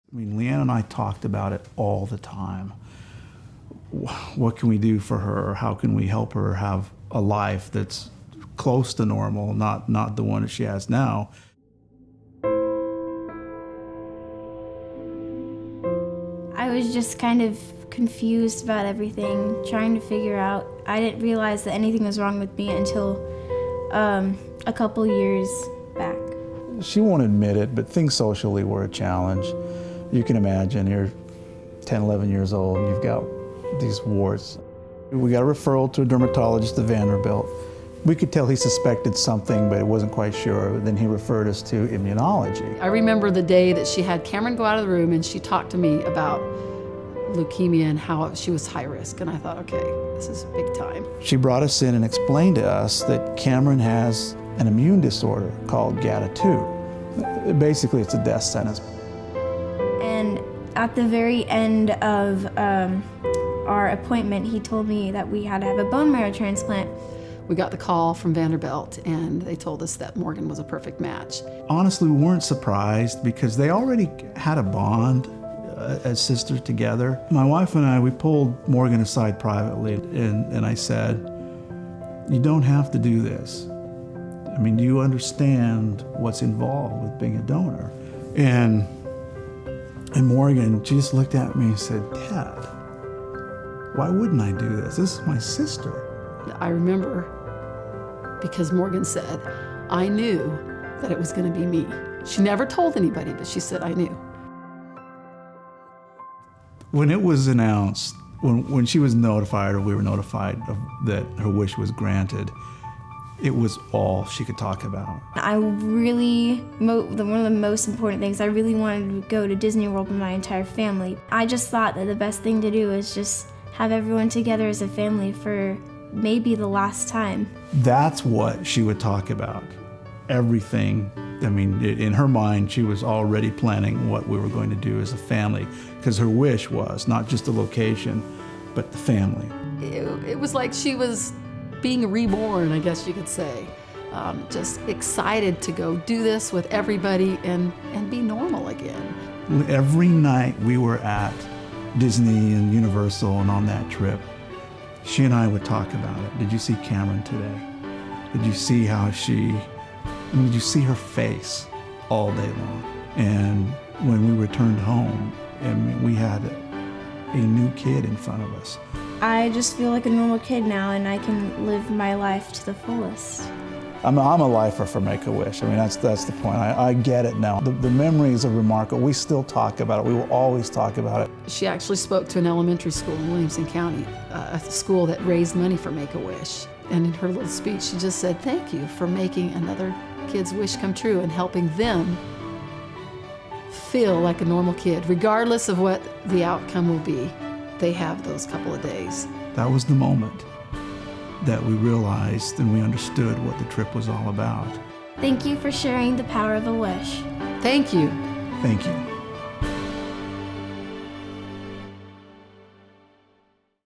I mean, Leanne and I talked about it all the time. What can we do for her? How can we help her have a life that's close to normal, not the one that she has now? I was just kind of confused about everything, trying to figure out. I didn't realize that anything was wrong with me until a couple years back. She won't admit it, but things socially were a challenge. You can imagine, you're 10, 11 years old, and you've got these warts. We got a referral to a dermatologist at Vanderbilt. We could tell he suspected something, but it wasn't quite sure. Then he referred us to immunology. I remember the day that she had Camryn go out of the room and she talked to me about leukemia and how she was high risk. And I thought, okay, this is big time. She brought us in and explained to us that Camryn has an immune disorder called GATA2. Basically, it's a death sentence. And at the very end of our appointment, he told me that we had to have a bone marrow transplant. We got the call from Vanderbilt and they told us that Morgan was a perfect match. Honestly, we weren't surprised because they already had a bond as sisters together. My wife and I, we pulled Morgan aside privately and I said, you don't have to do this. I mean, do you understand what's involved with being a donor? And Morgan just looked at me and said, Dad, why wouldn't I do this? This is my sister. I remember because Morgan said, I knew that it was going to be me. She never told anybody, but she said, I knew. When it was announced, when she was notified, or we were notified that her wish was granted, it was all she could talk about. I really, one of the most important things, I really wanted to go to Disney World with my entire family. I just thought that the best thing to do is just have everyone together as a family for maybe the last time. That's what she would talk about. Everything. I mean, in her mind, she was already planning what we were going to do as a family, because her wish was not just the location, but the family. It was like she was being reborn, I guess you could say. Just excited to go do this with everybody and be normal again. Every night we were at Disney and Universal and on that trip, she and I would talk about it. Did you see Camryn today? Did you see how did you see her face all day long? And when we returned home, I mean, we had a new kid in front of us. I just feel like a normal kid now, and I can live my life to the fullest. I'm a lifer for Make-A-Wish. I mean, that's the point. I get it now. The memories are remarkable. We still talk about it. We will always talk about it. She actually spoke to an elementary school in Williamson County, a school that raised money for Make-A-Wish. And in her little speech, she just said, thank you for making another kid's wish come true and helping them feel like a normal kid, regardless of what the outcome will be. They have those couple of days. That was the moment that we realized and we understood what the trip was all about. Thank you for sharing the power of a wish. Thank you. Thank you.